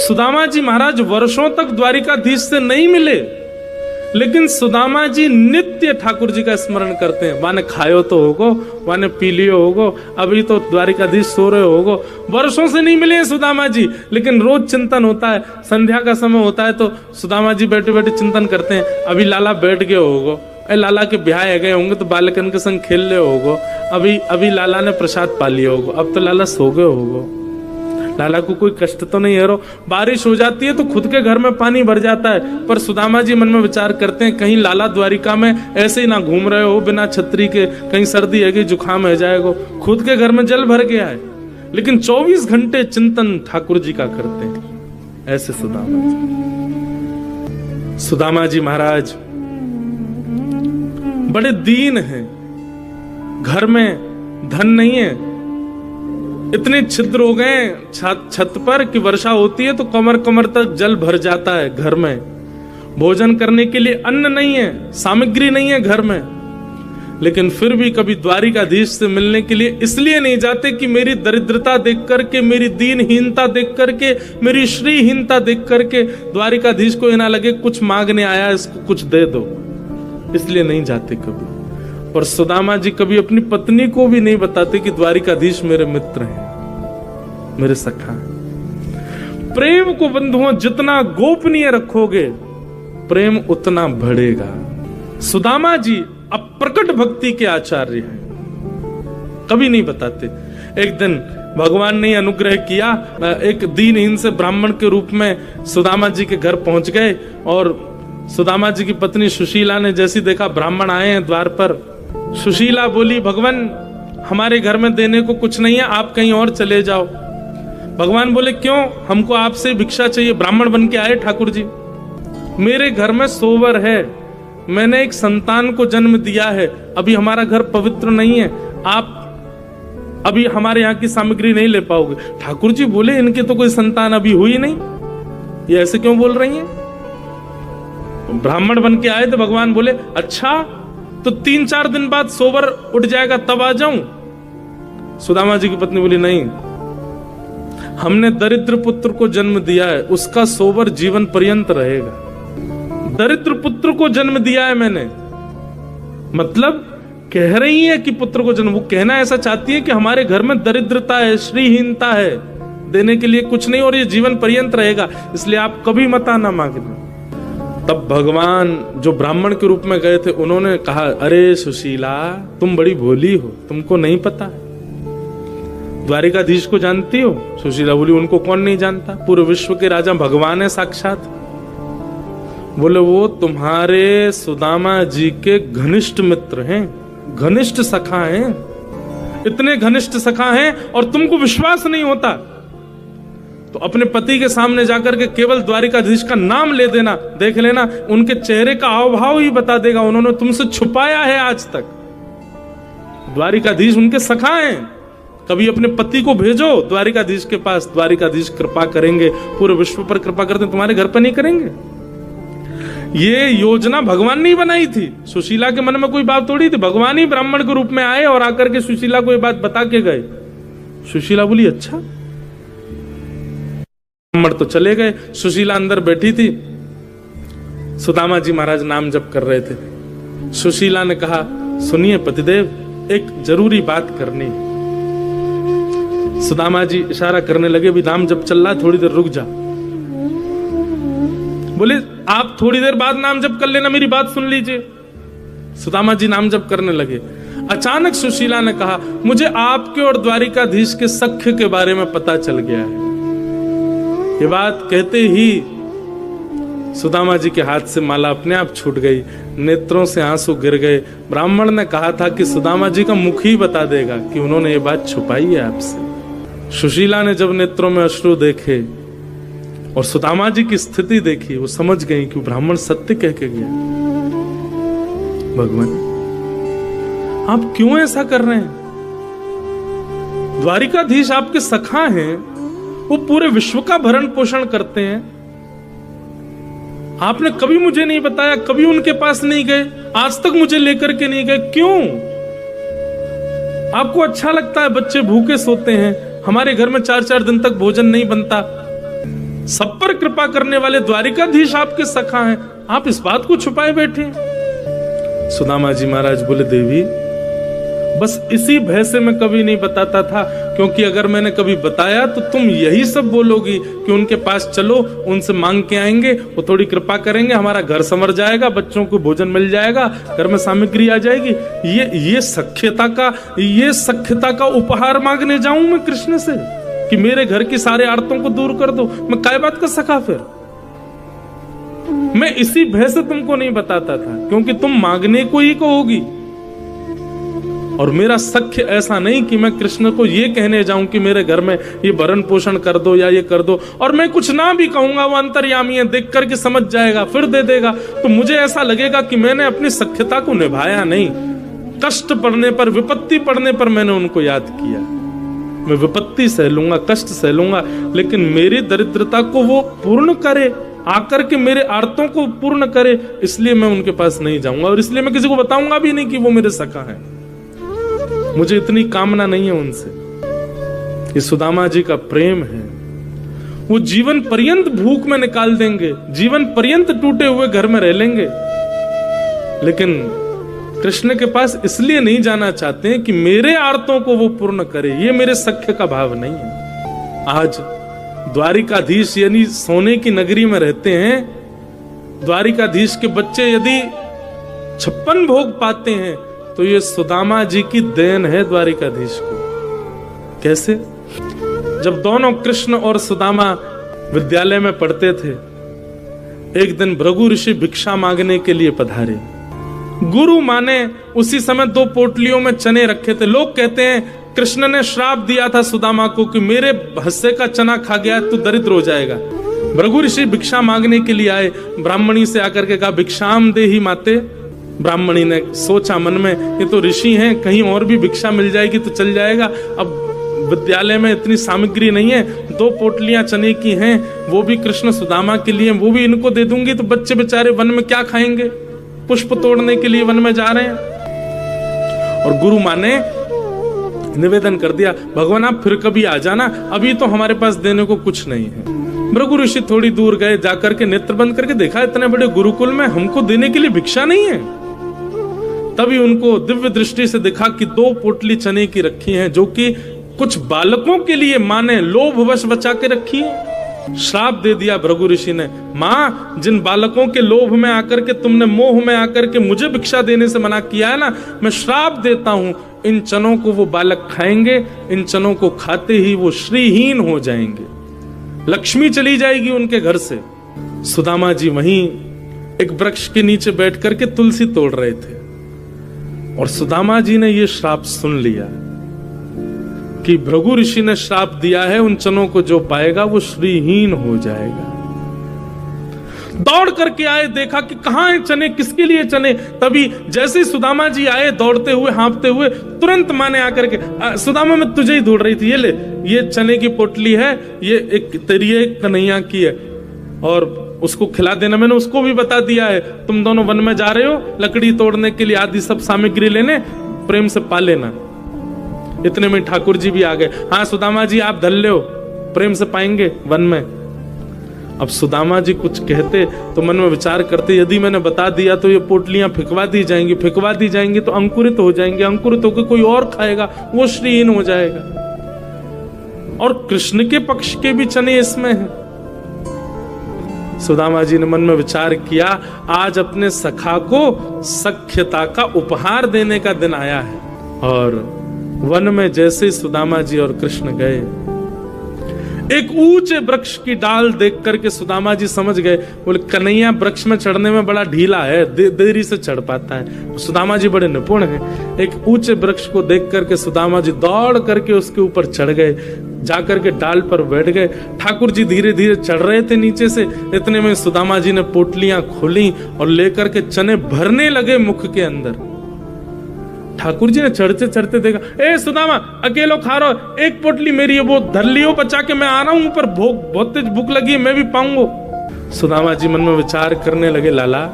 सुदामा जी महाराज वर्षों तक द्वारिकाधीश से नहीं मिले, लेकिन सुदामा जी नित्य ठाकुर जी का स्मरण करते हैं। वाने खायो तो होगो, वाने पी लियो होगो, अभी तो द्वारिकाधीश सो रहे होगो। वर्षों से नहीं मिले हैं सुदामा जी, लेकिन रोज चिंतन होता है। संध्या का समय होता है तो सुदामा जी बैठे बैठे चिंतन करते हैं, अभी लाला बैठ गए होगो, लाला के ब्याह गए होंगे तो बालकन के संग खेल ले होगो, अभी लाला ने प्रसाद पा लिया होगो, अब तो लाला सो गए होगो, लाला को कोई कष्ट तो नहीं है। रो बारिश हो जाती है तो खुद के घर में पानी भर जाता है, पर सुदामा जी मन में विचार करते हैं कहीं लाला द्वारिका में ऐसे ही ना घूम रहे हो बिना छतरी के, कहीं सर्दी है कि जुकाम है जाएगा, खुद के घर में जल भर गया है, लेकिन 24 घंटे चिंतन ठाकुर जी का करते हैं। ऐसे सुदामा जी महाराज बड़े दीन हैं, घर में धन नहीं है, इतने छिद्र हो गए छत पर कि वर्षा होती है तो कमर कमर तक जल भर जाता है घर में। भोजन करने के लिए अन्न नहीं है, सामग्री नहीं है घर में, लेकिन फिर भी कभी द्वारिकाधीश से मिलने के लिए इसलिए नहीं जाते कि मेरी दरिद्रता देख करके, मेरी दीनहीनता देख करके, मेरी श्रीहीनता देख करके द्वारिकाधीश को ये ना लगे कुछ मांगने आया इसको कुछ दे दो, इसलिए नहीं जाते कभी। और सुदामा जी कभी अपनी पत्नी को भी नहीं बताते कि द्वारिकाधीश मेरे मित्र हैं, मेरे सखा हैं। प्रेम को बंधुओं जितना गोपनीय रखोगे प्रेम उतना बढ़ेगा। सुदामा जी अप्रकट भक्ति के आचार्य हैं, कभी नहीं बताते। एक दिन भगवान ने अनुग्रह किया, एक दीनहीन से ब्राह्मण के रूप में सुदामा जी के घर पहुंच गए, और सुदामा जी की पत्नी सुशीला ने जैसी देखा ब्राह्मण आए हैं द्वार पर, सुशीला बोली भगवान हमारे घर में देने को कुछ नहीं है, आप कहीं और चले जाओ। भगवान बोले क्यों, हमको आपसे भिक्षा चाहिए। ब्राह्मण बन के आए ठाकुर जी, मेरे घर में सोवर है, मैंने एक संतान को जन्म दिया है, अभी हमारा घर पवित्र नहीं है, आप अभी हमारे यहाँ की सामग्री नहीं ले पाओगे। ठाकुर जी बोले इनके तो कोई संतान अभी हुई नहीं, ये ऐसे क्यों बोल रही हैं। ब्राह्मण बन के आए तो भगवान बोले अच्छा तो 3-4 दिन बाद सोवर उठ जाएगा तब आ जाऊं। सुदामा जी की पत्नी बोली नहीं, हमने दरिद्र पुत्र को जन्म दिया है, उसका सोवर जीवन पर्यंत रहेगा। दरिद्र पुत्र को जन्म दिया है मैंने, मतलब कह रही है कि पुत्र को जन्म, वो कहना ऐसा चाहती है कि हमारे घर में दरिद्रता है, श्रीहीनता है, देने के लिए कुछ नहीं और ये जीवन पर्यंत रहेगा, इसलिए आप कभी मत आना मांगना। तब भगवान जो ब्राह्मण के रूप में गए थे उन्होंने कहा अरे सुशीला तुम बड़ी भोली हो, तुमको नहीं पता द्वारिकाधीश को जानती हो। सुशीला बोली उनको कौन नहीं जानता, पूरे विश्व के राजा भगवान है साक्षात। बोले वो तुम्हारे सुदामा जी के घनिष्ठ मित्र हैं, घनिष्ठ सखा हैं, इतने घनिष्ठ सखा हैं और तुमको विश्वास नहीं होता तो अपने पति के सामने जाकर के केवल द्वारिकाधीश का नाम ले देना, देख लेना उनके चेहरे का हाव भाव ही बता देगा, उन्होंने तुमसे छुपाया है आज तक। द्वारिकाधीश उनके सखा हैं, कभी अपने पति को भेजो द्वारिकाधीश के पास, द्वारिकाधीश कृपा करेंगे, पूरे विश्व पर कृपा करते तुम्हारे घर पर नहीं करेंगे। ये योजना भगवान ने बनाई थी, सुशीला के मन में कोई बात थोड़ी थी, भगवान ही ब्राह्मण के रूप में आए और आकर के सुशीला को ये बात बता के गए। सुशीला बोली अच्छा, ब्राह्मण तो चले गए, सुशीला अंदर बैठी थी, सुदामा जी महाराज नाम जप कर रहे थे। सुशीला ने कहा सुनिए पतिदेव एक जरूरी बात करनी। सुदामा जी इशारा करने लगे भी नाम जप चल रहा है, थोड़ी देर रुक जा। बोले आप थोड़ी देर बाद नाम जप कर लेना, मेरी बात सुन लीजिए। सुदामा जी नाम जप करने लगे। अचानक सुशीला ने कहा मुझे आपके और द्वारिकाधीश के सख्य के बारे में पता चल गया है। ये बात कहते ही सुदामा जी के हाथ से माला अपने आप छूट गई, नेत्रों से आंसू गिर गए। ब्राह्मण ने कहा था कि सुदामा जी का मुख ही बता देगा कि उन्होंने ये बात छुपाई है आपसे। सुशीला ने जब नेत्रों में अश्रु देखे और सुदामा जी की स्थिति देखी, वो समझ गई कि ब्राह्मण सत्य कह के गया। भगवान आप क्यों ऐसा कर रहे हैं? द्वारिकाधीश आपके सखा हैं, वो पूरे विश्व का भरण पोषण करते हैं, आपने कभी मुझे नहीं बताया, कभी उनके पास नहीं गए, आज तक मुझे लेकर के नहीं गए, क्यों? आपको अच्छा लगता है बच्चे भूखे सोते हैं, हमारे घर में 4-4 दिन तक भोजन नहीं बनता, सब पर कृपा करने वाले द्वारिकाधीश आपके सखा हैं, आप इस बात को छुपाए बैठे। सुदामा जी महाराज बोले, देवी बस इसी भय से मैं कभी नहीं बताता था, क्योंकि अगर मैंने कभी बताया तो तुम यही सब बोलोगी कि उनके पास चलो, उनसे मांग के आएंगे, वो थोड़ी कृपा करेंगे, हमारा घर संवर जाएगा, बच्चों को भोजन मिल जाएगा, घर में सामग्री आ जाएगी। ये सख्यता का उपहार मांगने जाऊं मैं कृष्ण से कि मेरे घर की सारे आर्तों को दूर कर दो? मैं काय बात का सखा फिर? मैं इसी भय से तुमको नहीं बताता था, क्योंकि तुम मांगने को ही कहोगी। और मेरा सख्य ऐसा नहीं कि मैं कृष्ण को ये कहने जाऊं कि मेरे घर में ये भरण पोषण कर दो या ये कर दो, और मैं कुछ ना भी कहूंगा, वो अंतर्यामी है, देख करके समझ जाएगा, फिर दे देगा, तो मुझे ऐसा लगेगा कि मैंने अपनी सख्यता को निभाया नहीं। कष्ट पड़ने पर, विपत्ति पड़ने पर मैंने उनको याद किया। मैं विपत्ति सह लूंगा, कष्ट सह लूंगा, लेकिन मेरी दरिद्रता को वो पूर्ण करे, आकर के मेरे आर्तों को पूर्ण करे, इसलिए मैं उनके पास नहीं जाऊंगा। और इसलिए मैं किसी को बताऊंगा भी नहीं कि वो मेरे सखा है। मुझे इतनी कामना नहीं है उनसे। ये सुदामा जी का प्रेम है। वो जीवन पर्यंत भूख में निकाल देंगे, जीवन पर्यंत टूटे हुए घर में रह लेंगे, लेकिन कृष्ण के पास इसलिए नहीं जाना चाहते हैं कि मेरे आर्तों को वो पूर्ण करे। ये मेरे सख्य का भाव नहीं है। आज द्वारिकाधीश यानी सोने की नगरी में रहते हैं। द्वारिकाधीश के बच्चे यदि 56 भोग पाते हैं तो ये सुदामा जी की देन है द्वारिकाधीश को। कैसे? जब दोनों कृष्ण और सुदामा विद्यालय में पढ़ते थे, एक दिन भृगु ऋषि भिक्षा मांगने के लिए पधारे। गुरु माने उसी समय 2 पोटलियों में चने रखे थे। लोग कहते हैं कृष्ण ने श्राप दिया था सुदामा को कि मेरे हिस्से का चना खा गया तो दरिद्र हो जाएगा। भृगु ऋषि भिक्षा मांगने के लिए आए, ब्राह्मणी से आकर के कहा, भिक्षाम देहि माते। ब्राह्मणी ने सोचा मन में, ये तो ऋषि हैं, कहीं और भी भिक्षा मिल जाएगी तो चल जाएगा। अब विद्यालय में इतनी सामग्री नहीं है, 2 पोटलियां चने की हैं, वो भी कृष्ण सुदामा के लिए, वो भी इनको दे दूंगी तो बच्चे बेचारे वन में क्या खाएंगे? पुष्प तोड़ने के लिए वन में जा रहे हैं। और गुरु माँ ने निवेदन कर दिया, भगवान आप फिर कभी आ जाना, अभी तो हमारे पास देने को कुछ नहीं है। भृगु ऋषि थोड़ी दूर गए, जाकर के नेत्र बंद करके देखा, इतने बड़े गुरुकुल में हमको देने के लिए भिक्षा नहीं है। तभी उनको दिव्य दृष्टि से दिखा कि 2 पोटली चने की रखी हैं, जो कि कुछ बालकों के लिए माँ ने लोभवश बचा के रखी है। श्राप दे दिया भृगु ऋषि ने, माँ जिन बालकों के लोभ में आकर के तुमने, मोह में आकर के मुझे भिक्षा देने से मना किया है ना, मैं श्राप देता हूं, इन चनों को वो बालक खाएंगे, इन चनों को खाते ही वो श्रीहीन हो जाएंगे, लक्ष्मी चली जाएगी उनके घर से। सुदामा जी वहीं एक वृक्ष के नीचे बैठ करके तुलसी तोड़ रहे थे, और सुदामा जी ने ये श्राप सुन लिया कि भृगु ऋषि ने श्राप दिया है, उन चनों को जो पाएगा वो श्रीहीन हो जाएगा। दौड़ करके आए, देखा कि कहां है चने, किसके लिए चने। तभी जैसे ही सुदामा जी आए दौड़ते हुए, हाँफते हुए, तुरंत माँ ने आकर के, सुदामा मैं तुझे ही ढूंढ रही थी, ये ले, ये चने की पोटली है, ये एक तेरी एक कन्हैया की है, और उसको खिला देना। मैंने उसको भी बता दिया है, तुम दोनों वन में जा रहे हो लकड़ी तोड़ने के लिए, आदि सब सामग्री लेने, प्रेम से पा लेना। इतने में ठाकुर जी भी आ गए, हाँ सुदामा जी आप धल लो, प्रेम से पाएंगे वन में। अब सुदामा जी कुछ कहते तो मन में विचार करते, यदि मैंने बता दिया तो ये पोटलियां फिकवा दी जाएंगी, फिकवा दी जाएंगी तो अंकुरित हो जाएंगे, अंकुरित होकर कोई और खाएगा, वो श्रीहीन हो जाएगा। और कृष्ण के पक्ष के भी चने इसमें हैं। सुदामा जी ने मन में विचार किया, आज अपने सखा को सख्यता का उपहार देने का दिन आया है। और वन में जैसे सुदामा जी और कृष्ण गए, एक ऊंचे वृक्ष की डाल देख करके सुदामा जी समझ गए, बोले कन्हैया वृक्ष में चढ़ने में बड़ा ढीला है, देरी से चढ़ पाता है। सुदामा जी बड़े निपुण हैं। एक ऊंचे वृक्ष को देख करके सुदामा जी दौड़ करके उसके ऊपर चढ़ गए, जाकर के डाल पर बैठ गए। ठाकुर जी धीरे धीरे चढ़ रहे थे नीचे से, इतने में सुदामा जी ने पोटलियां खोली और लेकर के चने भरने लगे मुख के अंदर। ठाकुर जी ने चढ़ते चढ़ते देखा, ए सुदामा अकेलो खा रहा हो, एक पोटली मेरी है, वो धर लियो बचा के, मैं आ रहा हूं ऊपर, बहुत तेज भूख लगी है, मैं भी पाऊंगा। सुदामा जी मन में विचार करने लगे, लाला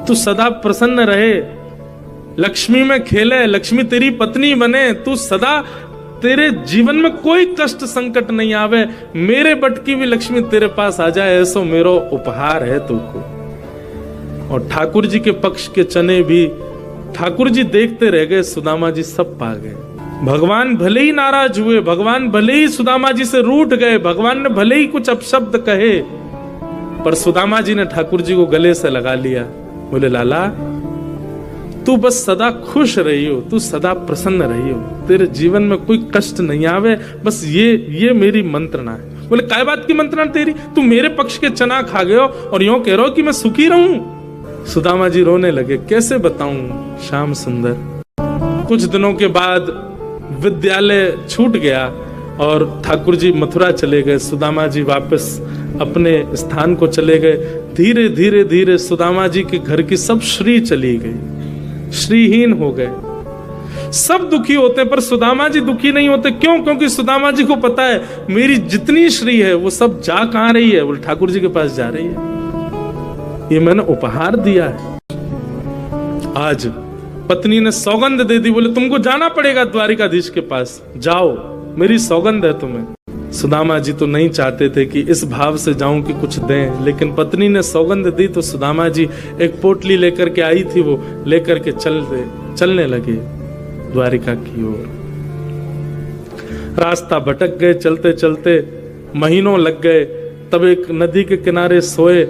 तू सदा प्रसन्न रहे, लक्ष्मी में खेले, लक्ष्मी तेरी पत्नी बने, तू सदा तेरे जीवन में कोई कष्ट संकट नहीं आवे, मेरे बटकी भी लक्ष्मी तेरे पास आ जाए, ऐसो मेरो उपहार है तुमको। और ठाकुर जी के पक्ष के चने भी ठाकुर जी देखते रह गए, सुदामा जी सब पा गए। भगवान भले ही नाराज हुए, भगवान भले ही सुदामा जी से रूठ गए, भगवान ने भले ही कुछ अपशब्द कहे, पर सुदामा जी ने ठाकुर जी को गले से लगा लिया। बोले लाला तू बस सदा खुश रही हो, तू सदा प्रसन्न रही हो, तेरे जीवन में कोई कष्ट नहीं आवे, बस ये मेरी मंत्रणा है। बोले काय बात की मंत्रणा तेरी, तू मेरे पक्ष के चना खा गए हो और यूं कह रहे हो कि मैं सुखी रहूं। सुदामा जी रोने लगे, कैसे बताऊं श्याम सुंदर। कुछ दिनों के बाद विद्यालय छूट गया और ठाकुर जी मथुरा चले गए, सुदामा जी वापस अपने स्थान को चले गए। धीरे धीरे धीरे सुदामा जी के घर की सब श्री चली गई, श्रीहीन हो गए। सब दुखी होते हैं पर सुदामा जी दुखी नहीं होते। क्यों? क्योंकि सुदामा जी को पता है मेरी जितनी श्री है वो सब जा कहां रही है, वो ठाकुर जी के पास जा रही है, ये मैंने उपहार दिया है। आज पत्नी ने सौगंध दे दी, बोले तुमको जाना पड़ेगा द्वारिकाधीश के पास, जाओ मेरी सौगंध है तुम्हें। सुदामा जी तो नहीं चाहते थे कि इस भाव से जाऊं कि कुछ दें, लेकिन पत्नी ने सौगंध दी तो सुदामा जी एक पोटली लेकर के आई थी, वो लेकर के चलने लगे द्वारिका की ओर। रास्ता भटक गए, चलते चलते महीनों लग गए। तब एक नदी के किनारे सोए।